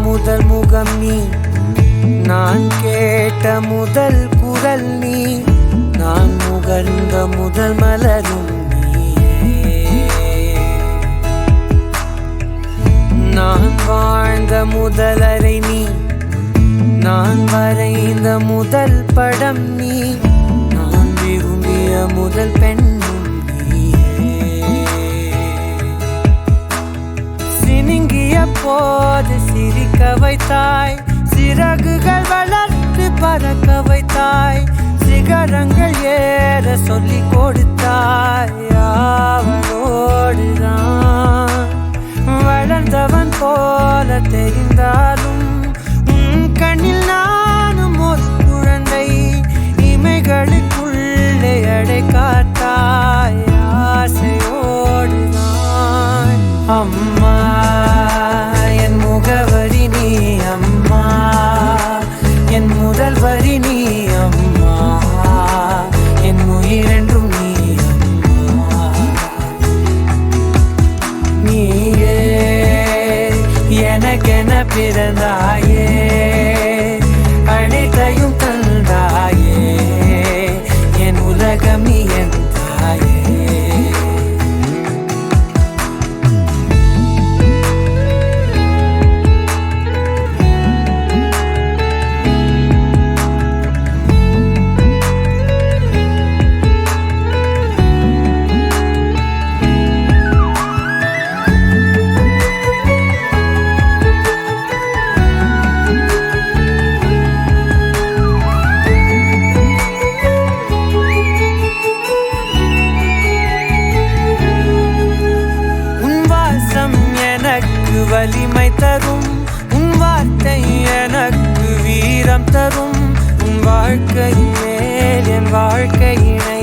முதல் முகம் நீ, நான் கேட்ட முதல் குரல் நீ, நான் முகர்ந்த முதல் மலரும் நீயே. நான் வாழ்ந்த முதல் அறை நீ, நான் வரைந்த முதல் படம் நீ, நான் விரும்பிய முதல் பெண்ணும் நீயே. சினுங்கிய போது சிரிக்க வைத்தாய், சிறகுகள் வளர்த்து பறக்க வைத்தாய், சிகரங்கள் ஏற சொல்லி கொடுத்தாய். அவனோடுதான் வளர்ந்தவன் போல தெரிந்தாலும் உன் கண்ணில் நானும் ஒரு குழந்தை, இமைகளுக்குள்ளே அடை காத்தாய் ஆசையோடுதான். அம்மா என் முகவரி நீ, அம்மா என் முதல் வரி நீ, அம்மா என் உயிரென்றும் நீ, அம்மா நீயே எனக்கென பிறந்தாயே, அனைத்தையும் தந்தாயே, என் உலகம் நீ என் தாயே. வலிமை தரும் உன் வார்த்தை எனக்கு வீரம் தரும், உன் வாழ்க்கையின் மேல் என் வாழ்க்கையினை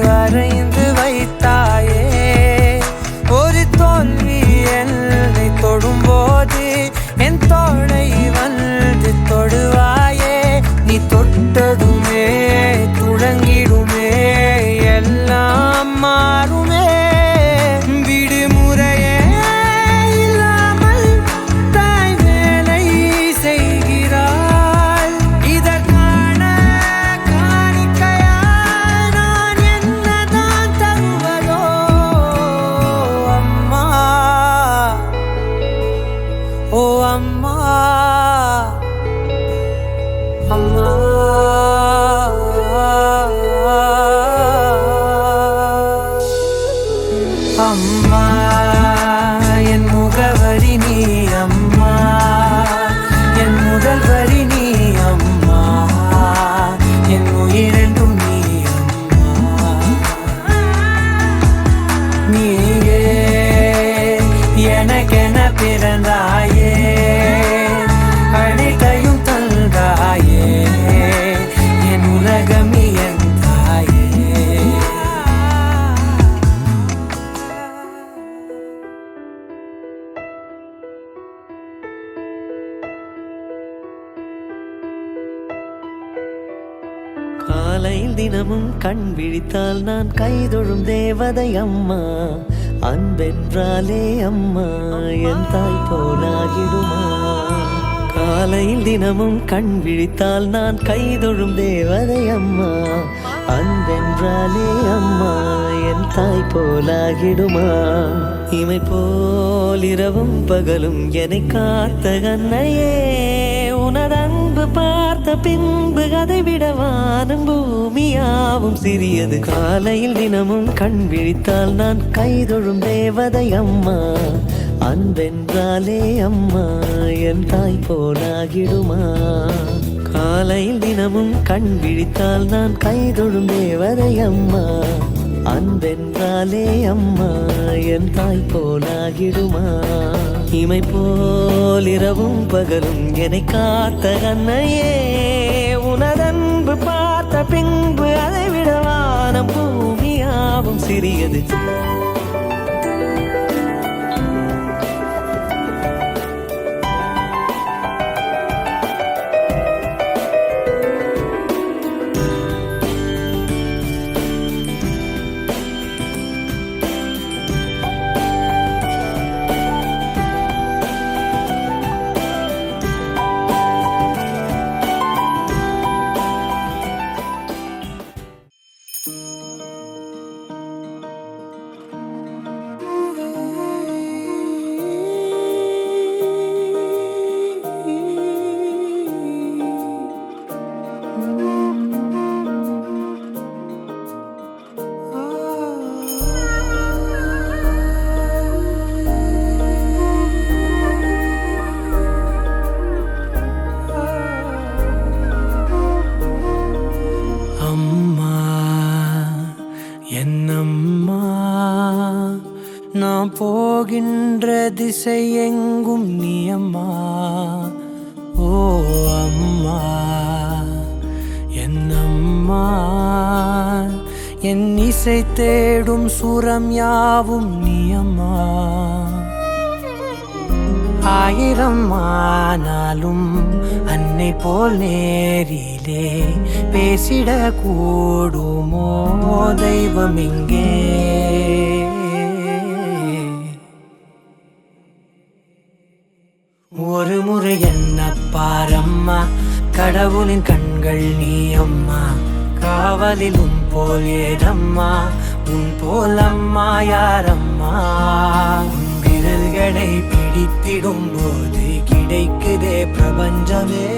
வரைந்து வைத்தாயே. ஒரு தோல்வி என்னை தொடும்போது என் தோளை வந்து தொடுவாயே. நீ தொட்டதுமே தொடங்கிடுமே எல்லாம் மாறுமே. அம்மா என் முகவரி நீ, அம்மா என் முதல் வரி நீ, அம்மா என் உயிரென்றும் நீ, அம்மா நீயே எனக்கென பிறந்தாயே, அனைத்தையும் தந்தாயே, என் உலகம் நீ என் தாயே. காலையில் தினமும் கண் விழித்தால் நான் கைதொழும் தேவதை அம்மா, அன்பென்றாலே அம்மா என் தாய் போலாகிடுமா. காலையில் தினமும் கண் விழித்தால் நான் கைதொழும் தேவதை அம்மா, அன்பென்றாலே அம்மா என் தாய் போலாகிடுமா. இமை போல் இரவும் பகலும் என்னை காத்த கண்ணையே, உனதன்பு பார்த்த பின்பு அதை விட வானம் பூமியாவும் சிறியது. காலையில் தினமும் கண் விழித்தால் நான் கைதொழும் தேவதை அம்மா, அன்பென்றாலே அம்மா என் தாய் போலாகிடுமா. காலையில் தினமும் கண் விழித்தால் நான் கைதொழும் தேவதை அம்மா, அன்பென்றாலே அம்மா என் தாய் போலாகிடுமா. இமை போல் இரவும் பகலும் என்னை காத்த கண்ணையே, உனதன்பு பார்த்த பின்பு அதை விட வானம் பூமியாவும் சிறியது. நாம் போகின்ற திசை எங்கும் நீ அம்மா. ஓ அம்மா என் அம்மா, என் இசை தேடும் சுரம் யாவும் நீ அம்மா. ஆயிரம் ஆனாலும் அன்னை போல் நேரிலே பேசிட கூடுமோ தெய்வம் இங்கே. ஒரு முறை என்ன பாரம்மா, கடவுளின் கண்கள் நீ அம்மா. காவலில் உன் போல் ஏதம்மா, உன் போல் அம்மா யாரம்மா. உன் விரல்களை பிடித்திடும் போது கிடைக்குதே பிரபஞ்சமே.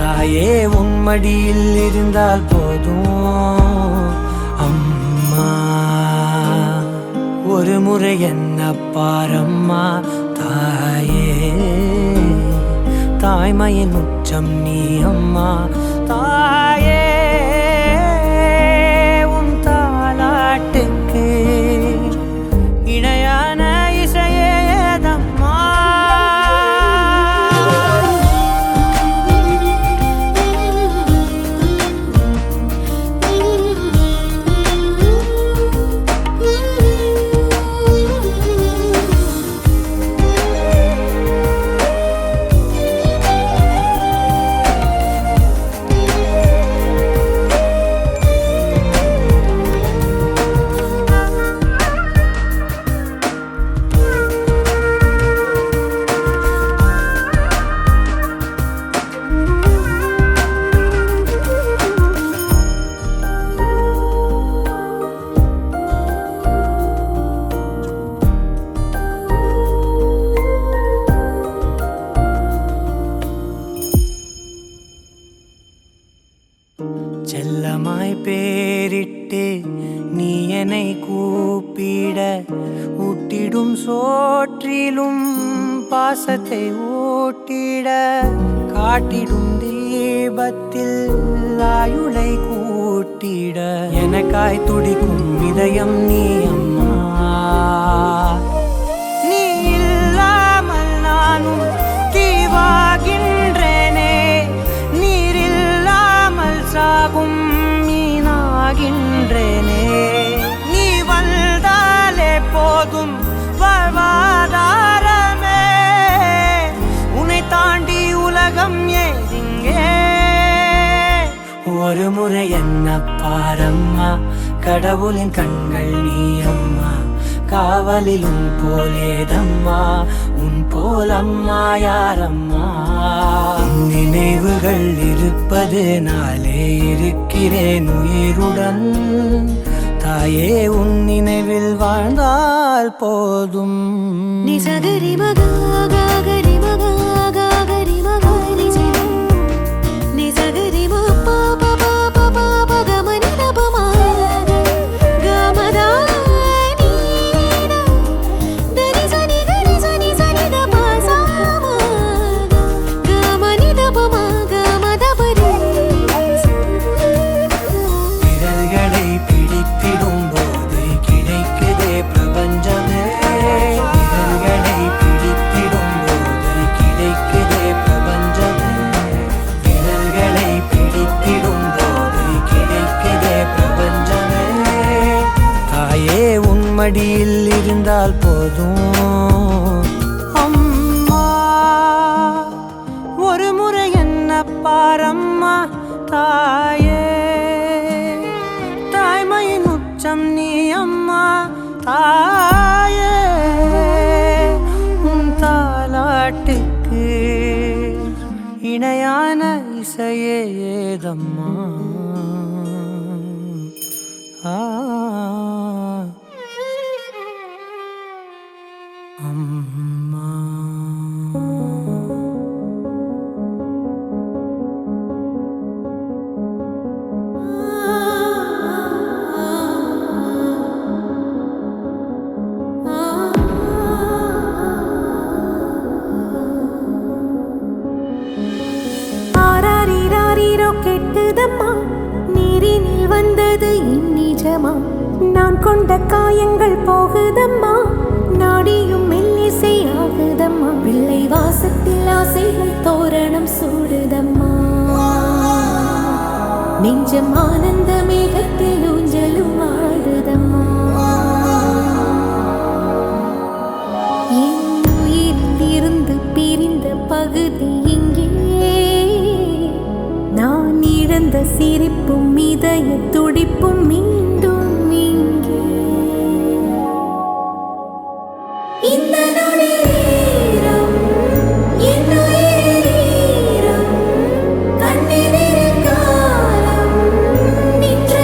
தாயே உன் மடியில் இருந்தால் போதும் அம்மா. ஒரு முறை என்ன பாரம்மா தாயே, தாய்மையின் உச்சம் நீ அம்மா. தாயே உன் தாலாட்டுக்கு இணையான இசையே ஏதம்மா. செல்லமாய் பேரிட்டு நீ என்னை கூப்பிட, ஊட்டிடும் சோற்றிலும் பாசத்தை ஊட்டிட, காட்டிடும் தீபத்தில் ஆயுளை கூட்டிட, எனக்காய் துடிக்கும் இதயம் நீ அம்மா. நீ இல்லாமல் நானும் தீவாகின்றேனே, சாகும் மீனாகின்றேனே. நீ வந்தாலே போதும் வாழ்வாதாரமே, உன்னை தாண்டி உலகம் ஏதிங்கே. ஒரு முறை என்ன பாரம்மா, கடவுளின் கண்கள் நீ அம்மா. காவலில் உன் போலேதம்மா, உன் போல் அம்மா யாரம்மா. நினைவுகள் இருப்பது நாளே இருக்கிறேன் உயிருடன். தாயே உன் நினைவில் வாழ்ந்தால் போதும். நீ சகரி மகா கரி மகா கரி மகா நீ சகரி மப்பா பபா பபா பகமனி தபமா கமதா நீனா தனி சனி கரி சனி சனி தபா சாமா கமனி தபமா கமதபரி. விரல்களை பிடித்திடும் போது கிடைக்குதே பிரபஞ்சமே. விரல்களை பிடித்திடும் போது கிடைக்குதே பிரபஞ்சமே. விரல்களை பிடித்திடும் போது கிடைக்குதே பிரபஞ்சமே. தாயே உன் மடியில் இருந்தால் போதும் அம்மா. ஒரு முறை என்ன பாரம்மா தாயே, தாய்மையின் உச்சம் நீ அம்மா. தாயே உன் தாலாட்டுக்கு இணையான இசையே ஏதம்மா. அம்மா. கெட்டுதம்மா நீரினில் வந்தது என் நிஜமா. நான் கொண்ட காயங்கள் போகுதம்மா, நாடியும் மெல்லிசையாகுதம்மா பிள்ளை வாசத்தில் ஆசைகள் தோரணம் சூடுதம்மா நெஞ்சம் ஆனந்த மேகத்தில் ஊஞ்சலும் ஆடுதம்மா என் உயிரிலிருந்து பிரிந்த பகுதி இங்கே நான் இழந்த சிரிப்பும் இதய துடிப்பும் மீண்டும் இங்கே இந்த நொடி நேரம் என் உயிரில் ஈரம் கண்ணெதிரில் காலம் நின்று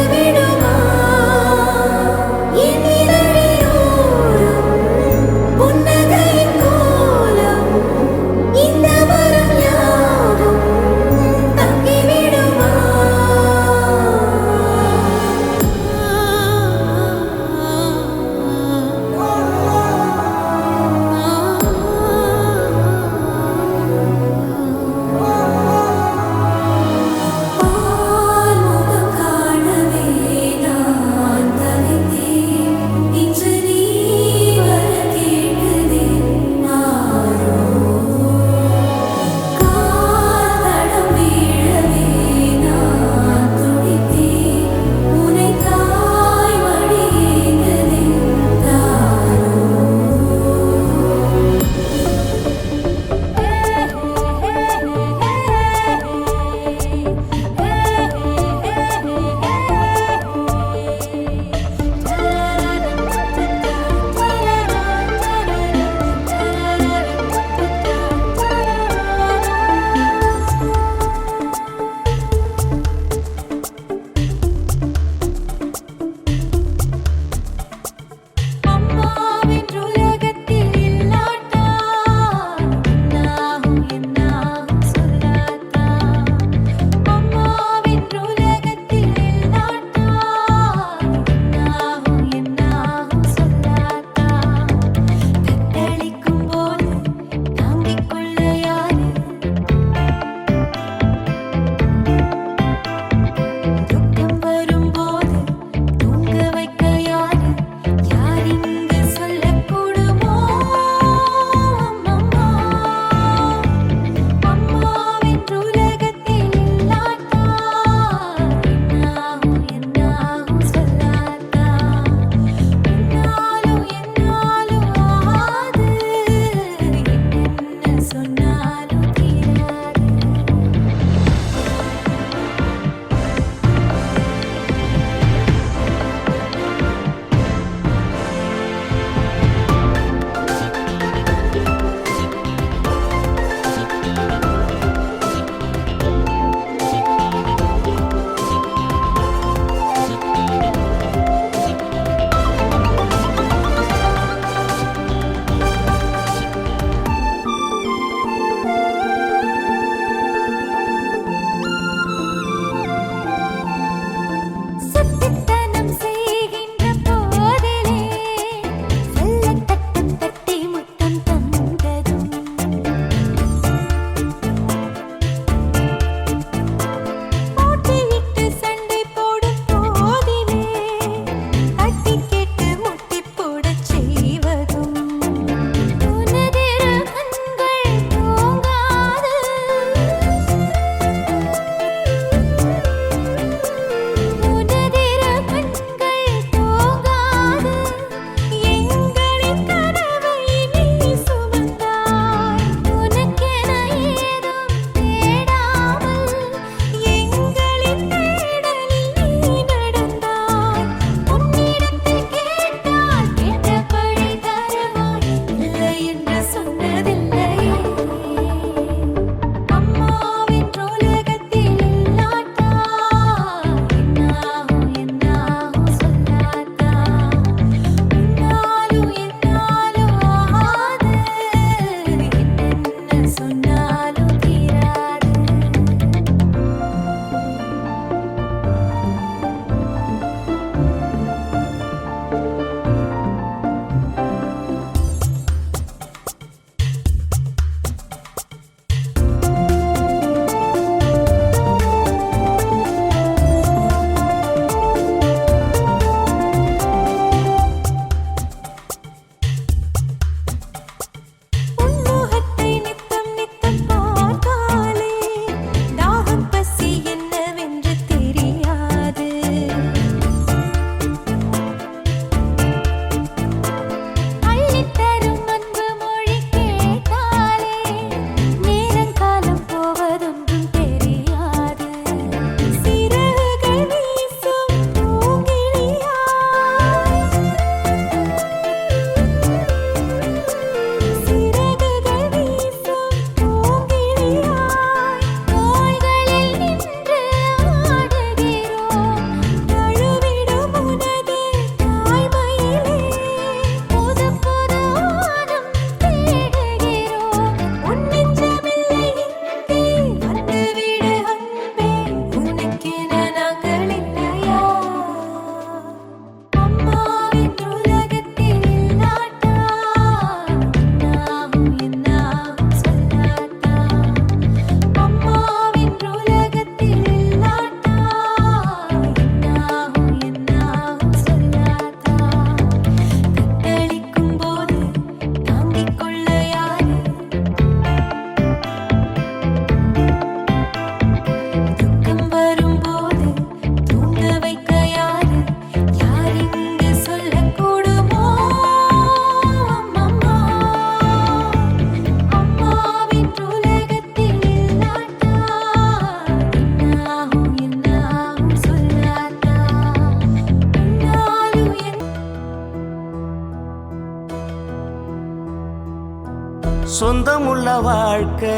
சொந்தமுள்ள வாழ்க்கை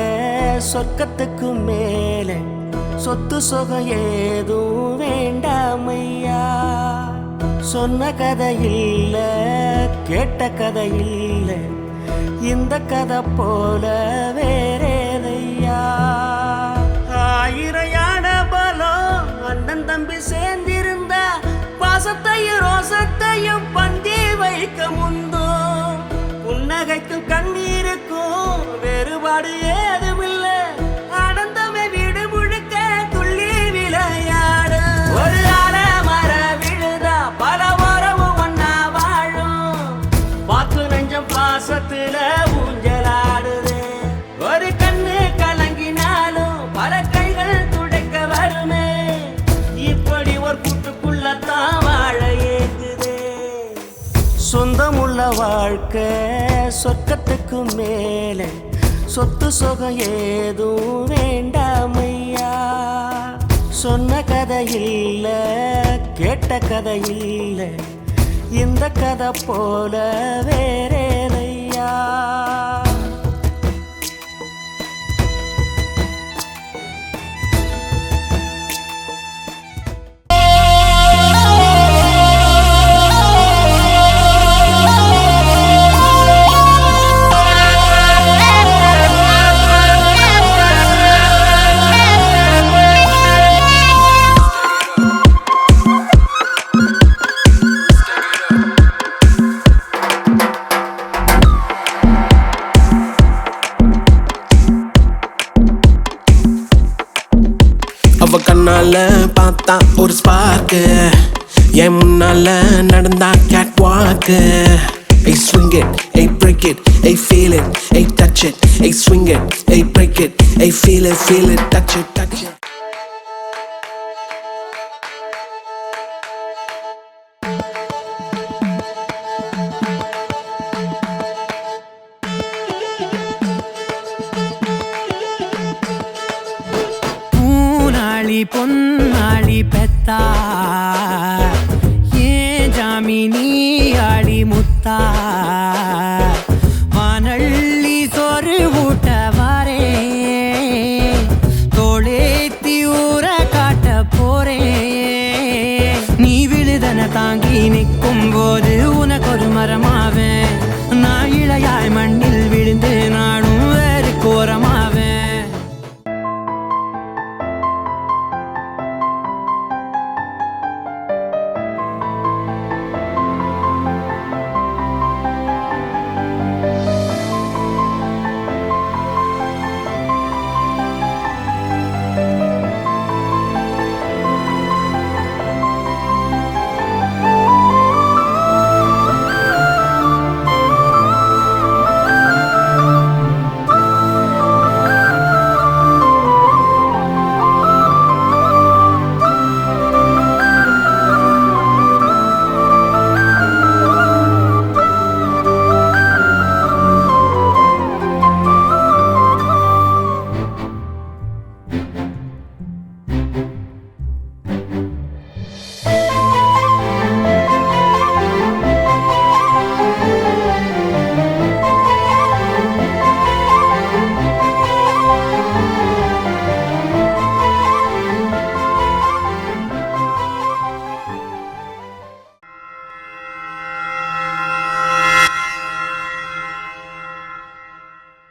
சொர்க்கத்துக்கு மேலே சொத்து சொகம் ஏதும் வேண்டாமையா சொன்ன கதை இல்ல கேட்ட கதை இல்ல இந்த கதை போல வேறேதையா ஆயிரையான பலம் அண்ணன் தம்பி சேர்ந்திருந்தா பாசத்தையும் ரோசத்தையும் பந்தி வைக்க முந்தோ புன்னகைக்கும் கண்ணீருக்கும் வேறுபாடு ஏதுமில்ல ஆனந்தமே வீடு முழுக்க துள்ளி விளையாடு ஒரு மர விழுதா பல உறவும் ஒன்னா வாழும் வாக்கு நெஞ்சம் பாசத்துல ஊஞ்சலாடுது ஒரு கண்ணு கலங்கினாலும் பல கைகள் துடைக்க வருமே இப்படி ஒரு கூட்டுக்குள்ளத்தான் வாழ ஏங்குது சொந்தமுள்ள வாழ்க்கை சொர்க்கத்துக்கு மேலே சொத்து சொகம் ஏதும் வேண்டாமையா சொன்ன கதை இல்ல கேட்ட கதை இல்ல இந்த கதை போல வேறேதையா அவ கண்ணால பார்த்தா ஒரு ஸ்பார்க்கு என் முன்னால நடந்தா கேட் வாக்கு Ay swing it, ay break it, ay feel it, ay touch it, ay swing it, ay break it, ay feel it, touch it, touch it. பொன்னாளி பெத்தா ஏ ஜாமினி ஆளி முத்தா வானள்ளி சோறு ஊட்ட வாரே தோளேத்தி ஊற காட்ட போறே நீ விழுதன தாங்கி நிற்கும் போது உனக்கு ஒரு மரமாவேன்